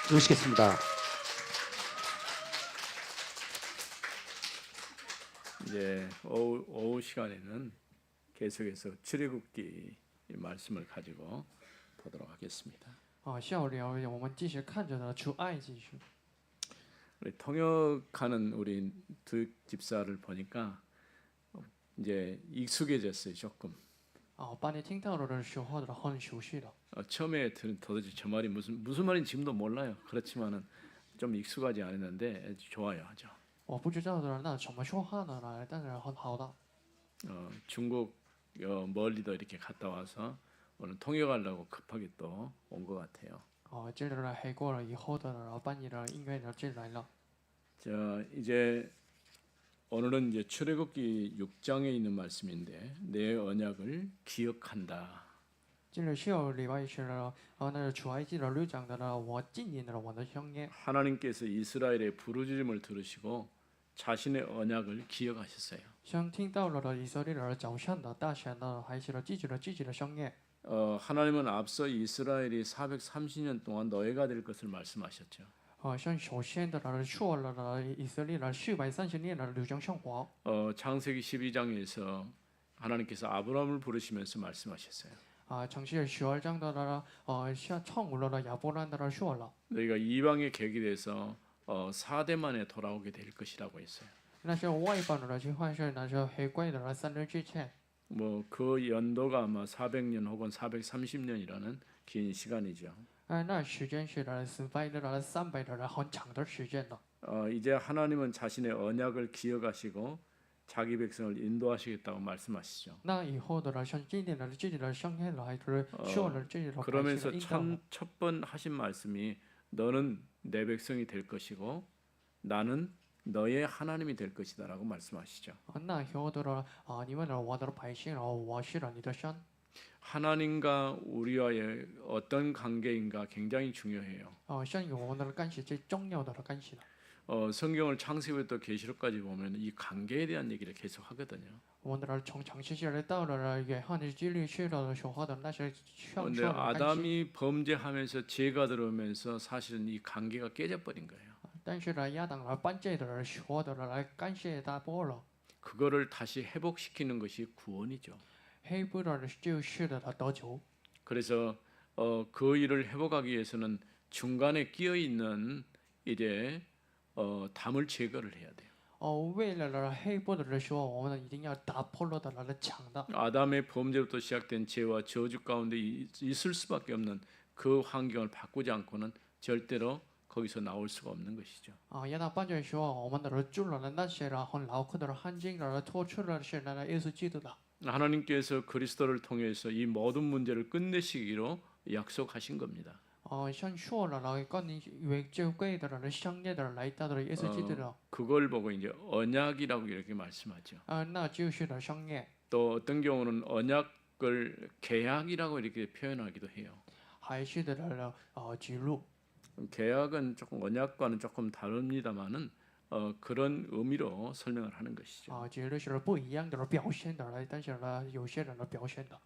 들으시겠습니다. 이제 오후 시간에는 계속해서 출애굽기 말씀을 가지고 보도록 하겠습니다. 下午我们继续看着的出埃及记。 우리 통역하는 우리 두 집사를 보니까 이제 익숙해졌어요 조금. 把你听到了的说话的很熟悉了。 처음에 도대체 저 말이 무슨 말인지 지금도 몰라요. 그렇지만은 좀 익숙하지 않았는데 좋아요, 아주. 我不知道的那怎么说话呢来，但是很好的。 중국 멀리도 이렇게 갔다 와서 오늘 통역하려고 급하게 또 온 것 같아요. 接着呢黑过了以后的，然后半夜的音乐呢进来了。 자, 이제 오늘은 이제 출애굽기 6장에 있는 말씀인데 내 언약을 기억한다. 进入下午礼拜一了，那出埃及的6章的呢，我纪念了我的乡野。 하나님께서 이스라엘의 부르짖음을 들으시고 자신의 언약을 기억하셨어요. 像听到了的以色列人早上的大选呢，还是记住了自己的乡野。 하나님은 앞서 이스라엘이 430년 동안 노예가 될 것을 말씀하셨죠. 像首先的呢说了的以色列人430年的流亡生活。 창세기 12장에서 하나님께서 아브라함을 부르시면서 말씀하셨어요. 城市12章的呢，像创五了的亚伯兰的说了。 너희가 이방의 객이 돼서 4대 만에 돌아오게 될 것이라고 했어요. 那是外邦的情况是，那是回归的3日之前。 뭐 그 연도가 아마 400년 혹은 430년이라는 긴 시간이죠. 那时间是400的、300的、很长的时间了。 이제 하나님은 자신의 언약을 기억하시고 자기 백성을 인도하시겠다고 말씀하시죠. 那以后的呢，像今天的自己的生命来的说了自己的百姓 그러면서 的引导。 첫 번 하신 말씀이 너는 내 백성이 될 것이고 나는 너의 하나님이 될 것이다라고 말씀하시죠. 那以后的呢，你们呢，我的百姓，然后我是你的神。 하나님과 우리와의 어떤 관계인가 굉장히 중요해요. 像有我们的关系最重要的关系了。 성경을 창세기부터 계시록까지 보면 이 관계에 대한 얘기를 계속 하거든요. 我们的从长期下来到了约翰的记录去了说话的那些相 근데 说的关系。 아담이 범죄하면서 죄가 들어오면서 사실은 이 관계가 깨져버린 거예요. 但是呢，亚当犯罪的人说的来感谢他破了。 그거를 다시 회복시키는 것이 구원이죠. 黑不的就是的他得救。 그래서 그 일을 회복하기 위해서는 중간에 끼어 있는 이제 담을 제거를 해야 돼요. 为了黑不的人说，我们一定要打破了的那个墙的。 아담의 범죄부터 시작된 죄와 저주 가운데 있을 수밖에 없는 그 환경을 바꾸지 않고는 절대로 거기서 나올 수가 없는 것이죠. 亚当犯罪说，我们的人做了那些人很牢固的环境，然后脱出了是那耶稣基督的。 하나님께서 그리스도를 통해서 이 모든 문제를 끝내시기로 약속하신 겁니다. 像说了来跟你为救贵的人、相爱的人来到的耶稣基督的。 그걸 보고 이제 언약이라고 이렇게 말씀하죠. 那就是的相爱。 또 어떤 경우는 언약을 계약이라고 이렇게 표현하기도 해요. 还是的记录。 계약은 조금 언약과는 조금 다릅니다만은 그런 의미로 설명을 하는 것이죠. 记录是不一样的表现的来，但是呢，有些人的表现的。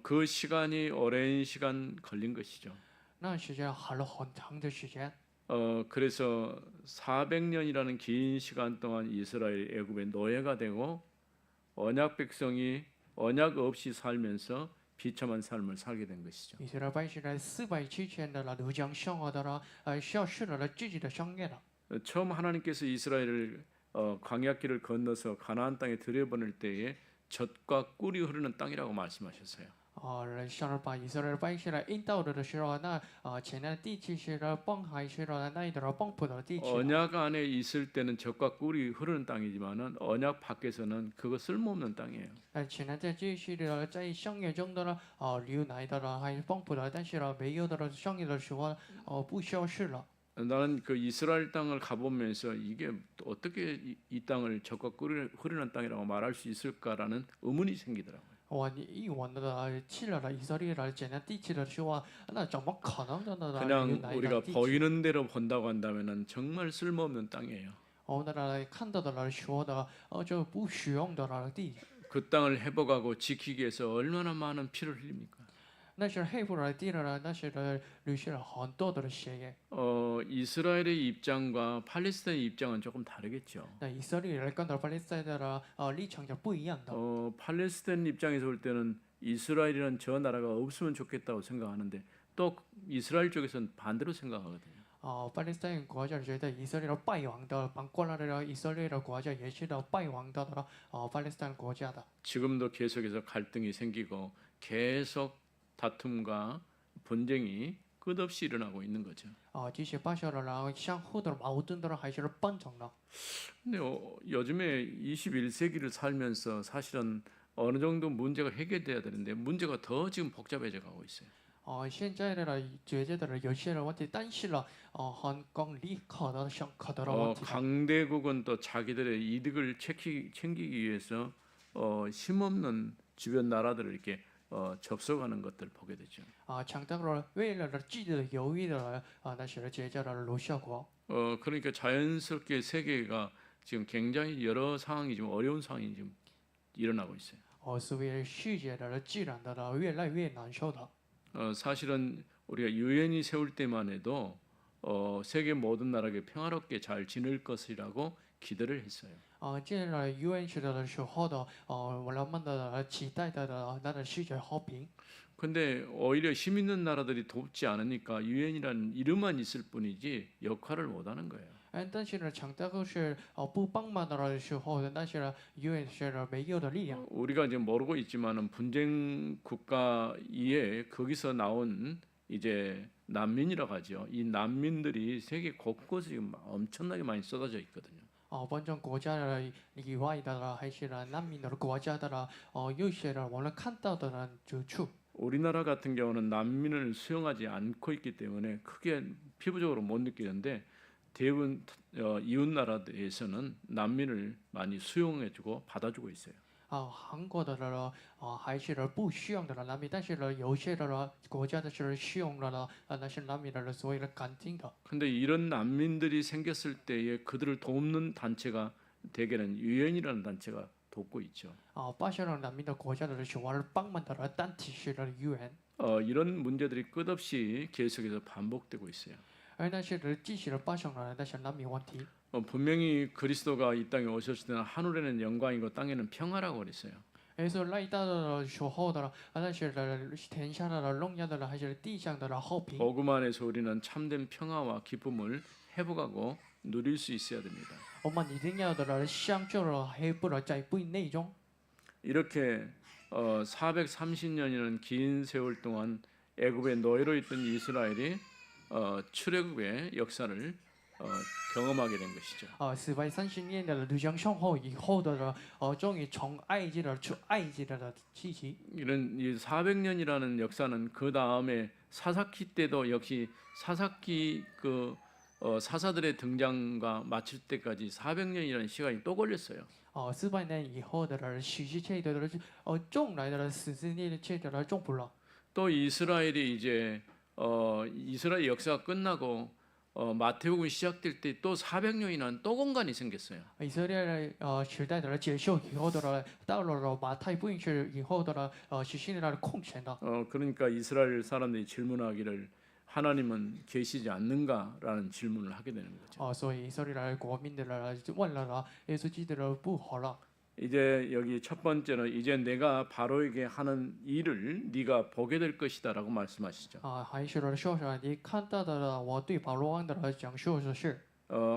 그 시간이 오랜 시간 걸린 것이죠. 那时间花了很长的时间。 그래서 400년이라는 긴 시간 동안 이스라엘 애굽의 노예가 되고 언약 백성이 언약 없이 살면서 비참한 삶을 살게 된 것이죠. 以色列百姓在400的了流亡生活的了，消失了自己的生业了。 처음 하나님께서 이스라엘을 광야길을 건너서 가나안 땅에 들여보낼 때에 젖과 꿀이 흐르는 땅이라고 말씀하셨어요. 像把以色列百姓来引导的时候，那前面地区是崩海是那一点崩破的地区。 언약 안에 있을 때는 젖과 꿀이 흐르는 땅이지만은 언약 밖에서는 그거 쓸모없는 땅이에요. 前面在继续的在生业中的呢，流奶的了还是崩破的，但是呢没有的了生业的时候，不消失了。 나는 그 이스라엘 땅을 가보면서 이게 어떻게 이 땅을 젖과 꿀이 흐르는 땅이라고 말할 수 있을까라는 의문이 생기더라고요. 我一闻的去了以色列的前面地区的时候，那怎么可能的呢？ 그냥 우리가 보이는 대로 본다고 한다면은 정말 쓸모없는 땅이에요. 我们的看到的说的，就不使用的地。 그 땅을 회복하고 지키기 위해서 얼마나 많은 피를 흘립니까? 那是黑布尔地了，那是履行了很多的协议。 이스라엘의 입장과 팔레스타인의 입장은 조금 다르겠죠. 那以色列人跟巴勒斯坦的立场是不一样的。 팔레스타인 입장에서 볼 때는 이스라엘이란 저 나라가 없으면 좋겠다고 생각하는데 또 이스라엘 쪽에서는 반대로 생각하거든요. 巴勒斯坦国家觉得以色列的败亡的，反过来的以色列的国家也是的败亡的巴勒斯坦国家的。 지금도 계속해서 갈등이 생기고 계속 다툼과 분쟁이 끝없이 일어나고 있는 거죠. 继续发酵了，然后相互的矛盾的还是奔腾的。 근데 요즘에 21세기를 살면서 사실은 어느 정도 문제가 해결돼야 되는데 문제가 더 지금 복잡해져 가고 있어요. 现在的觉得有些人问题，但是很功利可的想可得的问题的。 강대국은 또 자기들의 이득을 챙기기 위해서 힘없는 주변 나라들을 이렇게 접속하는 것들을 보게 되죠. 强大的为了自己的有益的那些觉得的鲁效国。 그러니까 자연스럽게 세계가 지금 굉장히 여러 상황이 좀 어려운 상황이 지금 일어나고 있어요. 所以世界的自然的越来越难受的。 사실은 우리가 유엔이 세울 때만 해도 세계 모든 나라에게 평화롭게 잘 지낼 것이라고 기대를 했어요. 建了 UN 的时候的人们的期待的那个世界和平。 근데 오히려 힘 있는 나라들이 돕지 않으니까 유엔이라는 이름만 있을 뿐이지 역할을 못 하는 거예요. 但是强大的是不帮忙的时候，但是 UN 是没有的力量。 우리가 이제 모르고 있지만은 분쟁 국가에 거기서 나온 이제 난민이라고 하죠. 이 난민들이 세계 곳곳에 지금 엄청나게 많이 쏟아져 있거든요. 反正国家的以外的还是难民的国家的有些人我们看到的就处。 우리나라 같은 경우는 난민을 수용하지 않고 있기 때문에 크게 피부적으로 못 느끼는데 대부분 이웃 나라에서는 난민을 많이 수용해주고 받아주고 있어요. 韩国的还是不需要的难民，但是有些的国家的是需要的那些难民的所谓的感情的。 근데 이런 난민들이 생겼을 때에 그들을 돕는 단체가 대개는 유엔이라는 단체가 돕고 있죠. 巴西的难民的国家的是我帮忙的单体是的 UN。 이런 문제들이 끝없이 계속해서 반복되고 있어요. 而那些继续的发生了那些难民问题。 분명히 그리스도가 이 땅에 오셨을 때는 하늘에는 영광이고 땅에는 평화라고 그랬어요. 所以来到的时候的那些天下的荣耀的还是地上的和平。 복음 안에서 우리는 참된 평화와 기쁨을 회복하고 누릴 수 있어야 됩니다. 我们一定要的享受了黑不了在不内中。 이렇게 430년이라는 긴 세월 동안 애굽의 노예로 있던 이스라엘이 출애굽의 역사를 경험하게 된 것이죠. 430年的旅行生活以后的终于从埃及的出埃及的气息。 이런 이 400년이라는 역사는 그 다음에 사사키 때도 역시 사사키 사사들의 등장과 마칠 때까지 400년이라는 시간이 또 걸렸어요. 400年以后的许是这的种来的40年这的种不了。 또 이스라엘이 이제 이스라엘 역사가 끝나고 마태복음이 시작될 때 또 400년이나 또 공간이 생겼어요. 以色列时代的结束以后的到了马太福音是以后的是现在的空闲的。 그러니까 이스라엘 사람들이 질문하기를 하나님은 계시지 않는가라는 질문을 하게 되는 거죠. 所以以色列的国民的问了耶稣基督的不好了。 이제 여기 첫 번째는 이제 내가 바로에게 하는 일을 네가 보게 될 것이다라고 말씀하시죠. 还是说你看到的我对保罗王的讲述是。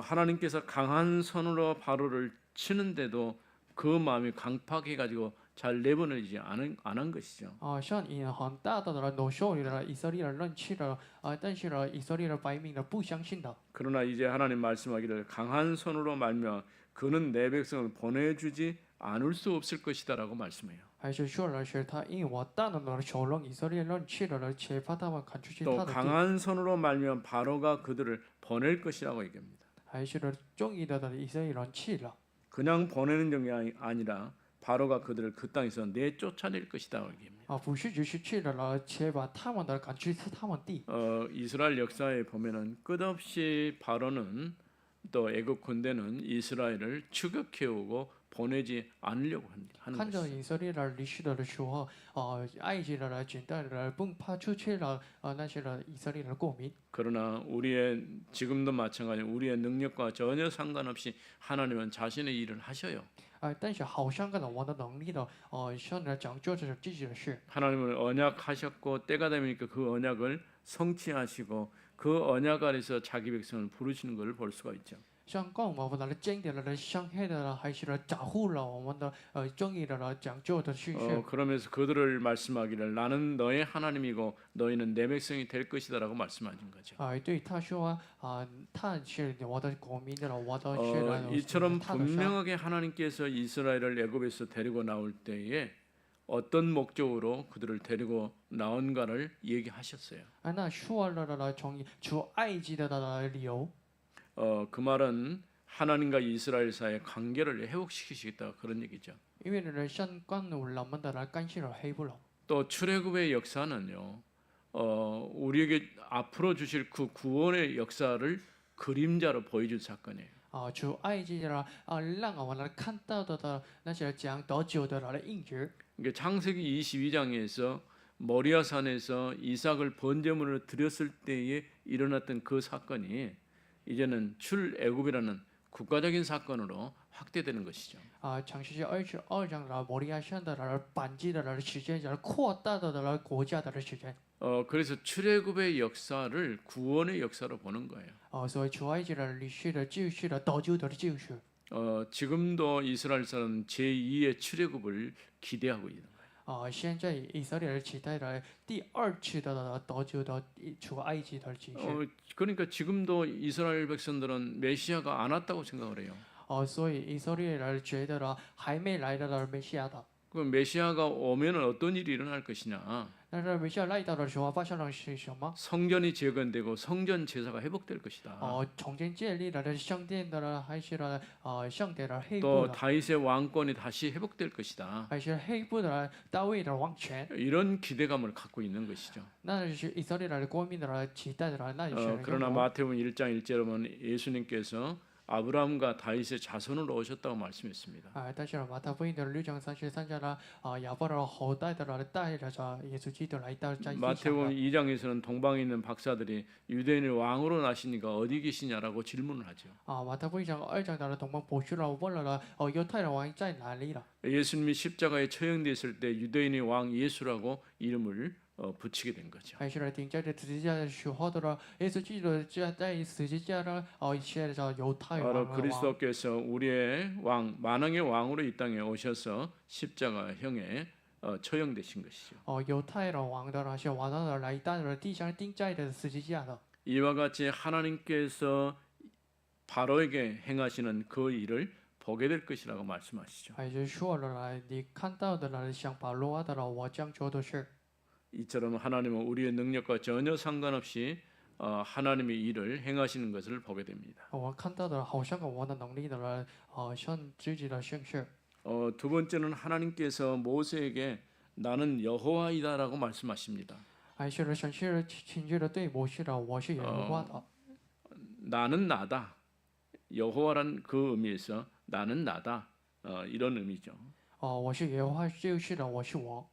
하나님께서 강한 손으로 바로를 치는데도 그 마음이 강팍해가지고 잘 내보내지 않은 것이죠. 像以很大的领袖的以色列人认识的但是以色列的百姓的不相信的。 그러나 이제 하나님 말씀하기를 강한 손으로 말며 그는 내 백성을 보내주지 않을 수 없을 것이다라고 말씀해요. 还是说的是他因我大能的手让以色列人去了且把他们赶出去 또 他的地。 강한 손으로 말며 바로가 그들을 보낼 것이라고 얘기합니다. 还是终于的以色列人去了。 그냥 보내는 정이 아니라 바로가 그들을 그 땅에서 내쫓아낼 것이다라고 얘기합니다. 不是只是去了且把他们的赶出他们地。 이스라엘 역사에 보면은 끝없이 바로는 또 애굽 군대는 이스라엘을 추격해오고 보내지 않으려고 하는 看着 것이죠. 以色列人离去的时候，埃及的人、军队的人不怕出去了，那些人以色列人过民。 그러나 우리의 지금도 마찬가지 우리의 능력과 전혀 상관없이 하나님은 자신의 일을 하셔요. 但是好像跟我的能力的，向人讲究这是自己的事。 하나님은 언약하셨고 때가 되니까 그 언약을 성취하시고 그 언약 아래서 자기 백성을 부르시는 것을 볼 수가 있죠. 像跟我们的经典的人相配的人，还是来保护了我们的正义的人讲究的事实。 그러면서 그들을 말씀하기를 나는 너의 하나님이고 너희는 내 백성이 될 것이다라고 말씀하신 거죠. 对他说他是我的国民的，我的是的， 이처럼 他的神。 분명하게 하나님께서 이스라엘을 애굽에서 데리고 나올 때에 어떤 목적으로 그들을 데리고 나온가를 얘기하셨어요. 那说了从出埃及的理由。 그 말은 하나님과 이스라엘 사이의 관계를 회복시키시겠다 그런 얘기죠. 因为人相关我们的来干系了黑不了。 또 출애굽의 역사는요. 우리에게 앞으로 주실 그 구원의 역사를 그림자로 보여줄 사건이에요. 出埃及的让我们来看到的那些讲得救的人的印记。 그러니까 창세기 22장에서 모리아산에서 이삭을 번제물로 드렸을 때에 일어났던 그 사건이 이제는 출애굽이라는 국가적인 사건으로 확대되는 것이죠. 창世纪22章的摩利亚山的人、反击的人时间，扩大的人国家的时间。 그래서 출애굽의 역사를 구원의 역사로 보는 거예요. 所以出埃及的历史的救赎的得救的救赎。 지금도 이스라엘 사람은 제2의 출애굽을 기대하고 있는 거예요. 现在以色列人期待的第二次的得救的出埃及的继续。 그러니까 지금도 이스라엘 백성들은 메시아가 안 왔다고 생각을 해요. 所以以色列人觉得还没来的梅西亚的。 그 메시아가 오면은 어떤 일이 일어날 것이냐? 但是梅西亚来到的时候，发生了是什么？ 성전이 재건되고 성전 제사가 회복될 것이다. 重新建立了圣殿的，还是圣殿的黑部 또 的， 다윗의 왕권이 다시 회복될 것이다. 还是黑部的大卫的王权？ 이런 기대감을 갖고 있는 것이죠. 那是以色列人国民的期待的，那也是。 그러나 마태복음 1장 1절에 보면 예수님께서 아브라함과 다윗의 자손으로 오셨다고 말씀했습니다. 但是马太福音的6章33节呢，亚伯拉后代的人带着耶稣基督来到在地上。 마태복음 2장에서는 동방에 있는 박사들이 유대인의 왕으로 나시니까 어디 계시냐라고 질문을 하죠. 马太福音2章的同盟博士了问了犹太人王在哪里了？ 예수님이 십자가에 처형됐을 때 유대인의 왕 예수라고 이름을 붙이게 된 거죠. 还是钉在这十字架的时候的了，耶稣基督在十字架的一切的犹太 바로 王。 그리스도께서 우리의 왕 만왕의 왕으로 이 땅에 오셔서 십자가형에 처형되신 것이죠. 犹太人王的那些王的来到了地上钉在的十字架的。 이와 같이 하나님께서 바로에게 행하시는 그 일을 보게 될 것이라고 말씀하시죠. 还是说了来，你看到的了，像保罗的了，我将做的事。 이처럼 하나님은 우리의 능력과 전혀 상관없이 하나님의 일을 행하시는 것을 보게 됩니다. 我看到的好像跟我的能力的人，像自己的兴趣。 두 번째는 하나님께서 모세에게 나는 여호와이다라고 말씀하십니다. 还是神是亲自的对我说的，我是耶和华的。 나는 나다. 여호와란 그 의미에서 나는 나다. 이런 의미죠. 我是耶和华，就是的，我是我。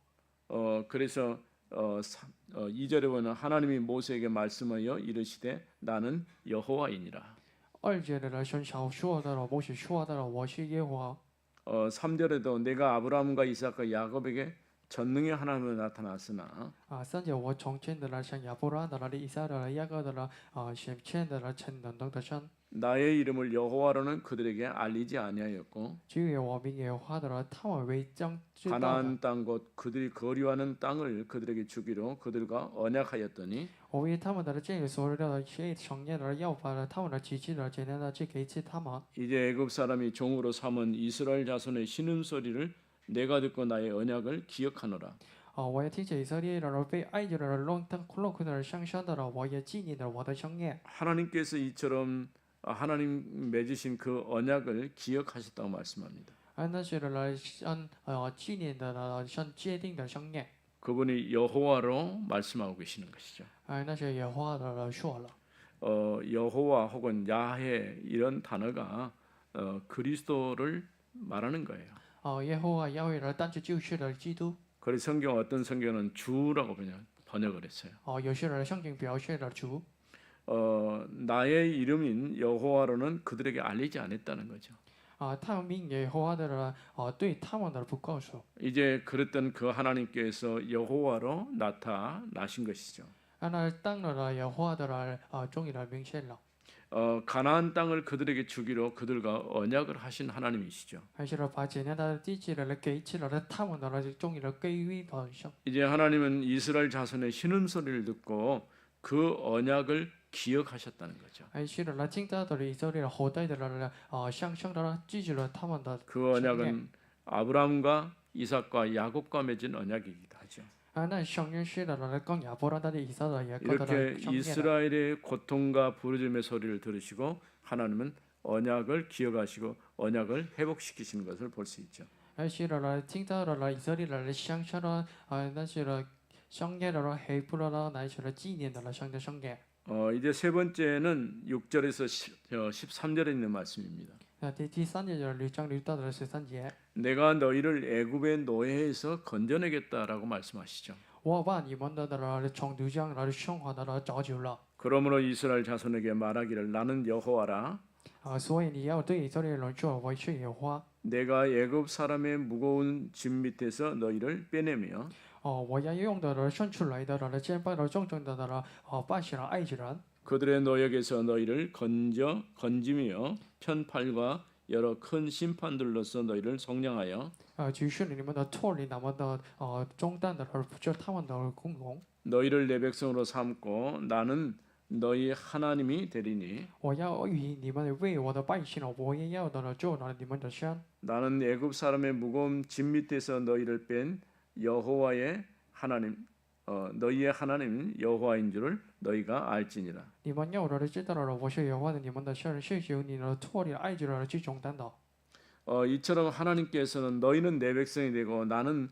그래서 2절에 보면 하나님이 모세에게 말씀하여 이르시되 나는 여호와이니라. 2节的人神所说的了，我是说的了，我是耶和华。 3절에도 내가 아브라함과 이삭과 야곱에게 전능의 하나님으로 나타났으나 3节我从前的了，像亚伯拉罕的了，以撒的了，雅各的了，显现的了，全能的神。 나의 이름을 여호와로는 그들에게 알리지 아니하였고 至于我名耶和华的了，他们为将知道的。 가나안 땅 곧 그들이 거류하는 땅을 그들에게 주기로 그들과 언약하였더니 我为他们的这个所有的些成年的要把他们的机器的简单的去给他们。 이제 애굽 사람이 종으로 삼은 이스라엘 자손의 신음소리를 내가 듣고 나의 언약을 기억하노라. 我也听见以色列人被埃及人弄困的上山的了，我也纪念了我的圣业。 하나님께서 이처럼 하나님 맺으신 그 언약을 기억하셨다고 말씀합니다. 那些人像纪念的了，像界定的圣业。 그분이 여호와로 말씀하고 계시는 것이죠. 那些耶和华的了说了。 여호와 혹은 야훼 이런 단어가 그리스도를 말하는 거예요. 耶和华亚威尔单指就是的基督。 그래서 성경 어떤 성경은 주라고 번역을 했어요. 有些人圣经表现了主。 나의 이름인 여호와로는 그들에게 알리지 않았다는 거죠. 他们命耶和华的人对他们的不告诉。 이제 그랬던 그 하나님께서 여호와로 나타나신 것이죠. 那当了耶和华的人终于明显了。 가나안 땅을 그들에게 주기로 그들과 언약을 하신 하나님이시죠. 还是把简单的地基的给起了他们的人终于给予了上。 이제 하나님은 이스라엘 자손의 신음소리를 듣고 그 언약을 기억하셨다는 거죠. 还是了听到的以色列后代的人向上的记住了他们的。 그 언약은 아브라함과 이삭과 야곱과 맺은 언약이기도 하죠. 那圣约是的人跟亚伯拉罕的以色列也跟他 이렇게 的圣约的。 이스라엘의 고통과 부르짖음의 소리를 들으시고 하나님은 언약을 기억하시고 언약을 회복시키시는 것을 볼 수 있죠. 还是了听到了以色列人向上的那些了圣约的人黑不了那些了纪念的了圣的圣约。 이제 세 번째는 6절에서 13절에 있는 말씀입니다. 第三节就是6章6到13节。 내가 너희를 애굽의 노예에서 건져내겠다라고 말씀하시죠. 我把你们的从毒江生活的造就了。 그러므로 이스라엘 자손에게 말하기를 나는 여호와라. 所以你要对以色列人说，我是耶和华。 내가 애굽 사람의 무거운 짐 밑에서 너희를 빼내며 我要用的生出来的肩膀重重的把起了埃及人。 그들의 노역에서 너희를 건지며 편팔과 여러 큰 심판들로서 너희를 속량하여 举是你们的脱离那么的重担的而不是他们的共荣。 너희를 내 백성으로 삼고 나는 너희 하나님이 되리니 我要以你们为我的百姓了，我也要做你们的神。 나는 애굽 사람의 무거운 짐 밑에서 너희를 뺀 여호와의 하나님 너희의 하나님 여호와인 줄을 너희가 알지니라. 你们要知道了，我是耶和华的你们的神，是由你脱离埃及人之重担的。 이처럼 하나님께서는 너희는 내 백성이 되고 나는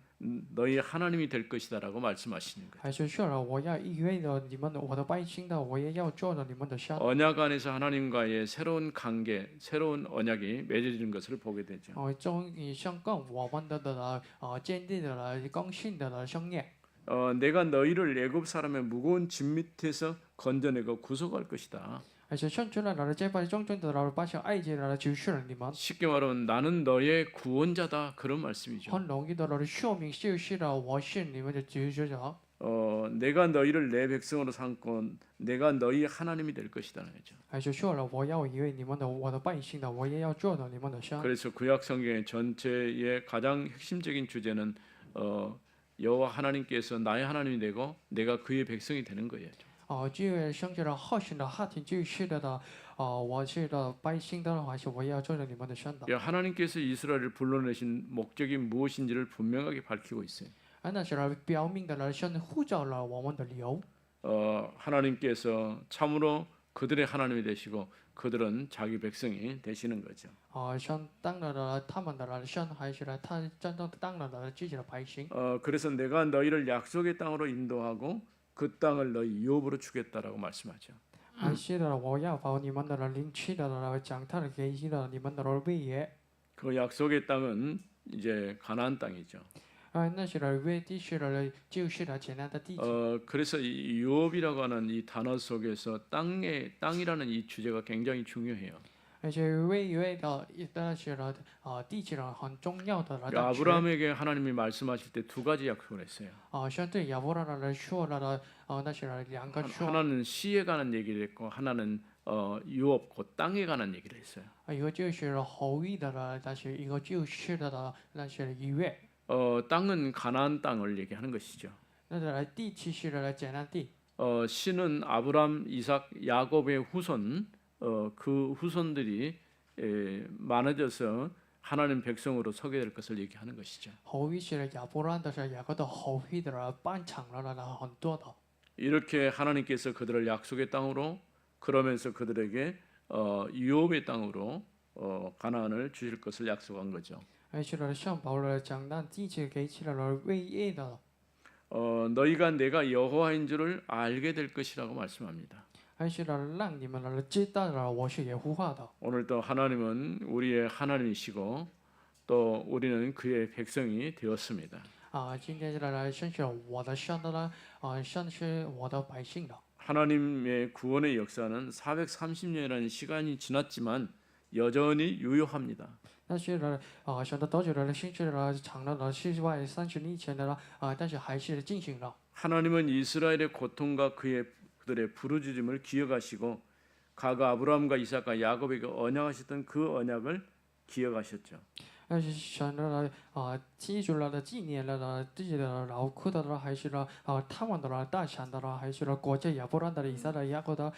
너희 하나님이 될 것이다라고 말씀하시는 거예요. 还是说了，我要以为的你们我的百姓的，我也要做你们的神。 언약 안에서 하나님과의 새로운 관계, 새로운 언약이 맺어지는 것을 보게 되죠. 终于像跟我们的坚定的更新的圣约。 내가 너희를 애굽 사람의 무거운 짐 밑에서 건져내고 구속할 것이다. 还是生出来了这把重重的把像埃及人就是了你们。 쉽게 말하면 나는 너의 구원자다 그런 말씀이죠. 很容易的说明就是了，我是你们的救赎者。 내가 너희를 내 백성으로 삼고 내가 너희 하나님이 될 것이다는 거죠. 还是说了，我要以为你们的我的百姓的，我也要做你们的神。 그래서 구약 성경의 전체의 가장 핵심적인 주제는 여호와 하나님께서 나의 하나님이 되고 내가 그의 백성이 되는 거예요. 这个圣经的核心的话题就是我是的百姓的话是我要做你们的神的。 하나님께서 이스라엘을 불러내신 목적이 무엇인지를 분명하게 밝히고 있어요. 那是表明的神呼召了我们的理由。 하나님께서 참으로 그들의 하나님이 되시고 그들은 자기 백성이 되시는 거죠. 神当了他们的神，还是他真正当了自己的百姓。 그래서 내가 너희를 약속의 땅으로 인도하고 그 땅을 너희 유업으로 주겠다라고 말씀하죠. 还是我要把你们的领取的将他给你们的为业。 그 약속의 땅은 이제 가나안 땅이죠. 那是为地是就是简单的地基。 그래서 이 유업이라고 하는 이 단어 속에서 땅이라는 이 주제가 굉장히 중요해요. 而且为的那是地基很重要的。 아브라함에게 하나님이 말씀하실 때 두 가지 약속을 했어요. 相对亚伯拉罕来说了那是两个说。 하나는 시에 관한 얘기를 했고 하나는 유업 곧 땅에 관한 얘기를 했어요. 一个就是后裔的但是一个就是那是逾越。 땅은 가나안 땅을 얘기하는 것이죠. 那地其实简单地。 시는 아브람, 이삭, 야곱의 후손 그 후손들이 많아져서 하나님 백성으로 서게 될 것을 얘기하는 것이죠. 后裔是亚伯拉罕的是雅各的后裔的班场了很多的。 이렇게 하나님께서 그들을 약속의 땅으로 그러면서 그들에게 유업의 땅으로 가나안을 주실 것을 약속한 거죠. 而且像保罗讲那地基给起了为业的。 너희가 내가 여호와인 줄을 알게 될 것이라고 말씀합니다. 而是呢让你们呢知道了我是耶和华的。 오늘도 하나님은 우리의 하나님이시고 또 우리는 그의 백성이 되었습니다. 今天呢神是我的神的呢，神是我的百姓的。 하나님의 구원의 역사는 430년이라는 시간이 지났지만 여전히 유효합니다. 但是呢，神的得救的兴趣呢，长了呢430年前的呢，但是还是进行了。 하나님은 이스라엘의 고통과 그들의 부르짖음을 기억하시고 과거 아브라함과 이삭과 야곱에게 언약하셨던 그 언약을 기억하셨죠. 但是神呢，记住了的纪念了呢，自己的劳苦的呢，还是呢，他们的呢，大山的呢，还是呢，国家亚伯兰的以撒的雅各的，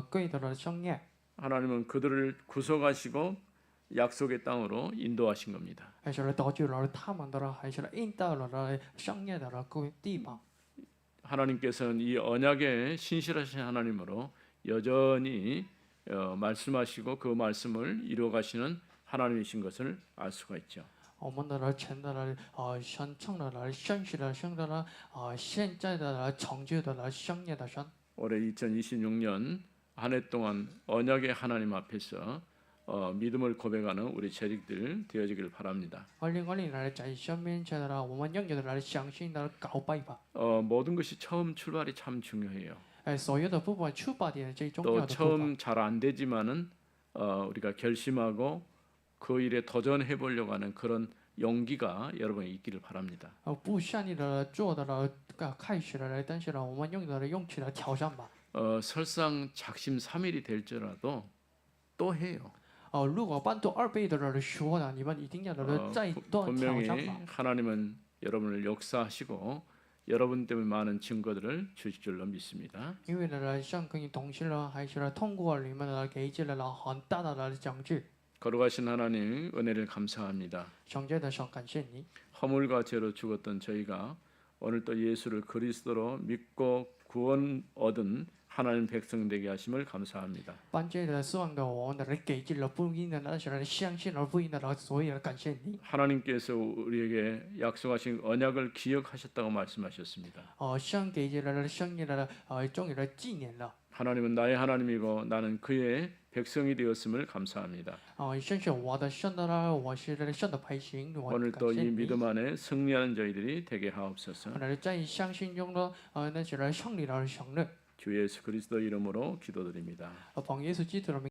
贵的呢，圣业。 하나님은 그들을 구속하시고 약속의 땅으로 인도하신 겁니다. 还是呢，得救了他们的呢，还是呢，引导了呢，圣业的呢，各地方。 하나님께서는 이 언약에 신실하신 하나님으로 여전히 말씀하시고 그 말씀을 이루어가시는 하나님이신 것을 알 수가 있죠. 我们的呢，神的呢，神称的呢，圣是的圣的呢，现在的呢，成就的呢，圣业的神。 올해 2026년 한 해 동안 언약의 하나님 앞에서 믿음을 고백하는 우리 재직들 되어지길 바랍니다. 2020年在神面前的呢，我们拥有的呢，相信的告白吧。 모든 것이 처음 출발이 참 중요해요. 所有的部分出发点最重 또 要的部分。 처음 잘 안 되지만은 우리가 결심하고 그 일에 도전해 보려고 하는 그런 용기가 여러분에 있기를 바랍니다. 不像你的做的呢，开始了呢，但是呢，我们用的勇气来挑战吧。 설상 작심삼일이 될지라도 또 해요. 如果半途而废的人说呢，你们一定要再多挑 분명히 战吧。 하나님은 여러분을 역사하시고 여러분 때문에 많은 증거들을 주실 줄로 믿습니다. 因为呢，上可以同时呢，还是呢，通过你们呢，给予了很大的呢奖励。 거룩하신 하나님 은혜를 감사합니다. 上帝的神感谢你。 허물과 죄로 죽었던 저희가 오늘 또 예수를 그리스도로 믿고 구원 얻은 하나님 백성 되게 하심을 감사합니다. 帮助的希望的我们的给予了不应的那些人相信而不应的呢，所以呢，感谢你。 하나님께서 우리에게 약속하신 언약을 기억하셨다고 말씀하셨습니다. 上给予了圣业的终于的纪念了。 하나님은 나의 하나님이고 나는 그의 백성이 되었음을 감사합니다. 神是我的神的呢，我是神的百姓，我 오늘 感 또 谢 이 你。 믿음 안에 승리하는 저희들이 되게 하옵소서. 在相信中呢，那些人胜利的胜利， 주 예수 그리스도 이름으로 기도드립니다. 奉耶稣基督的名。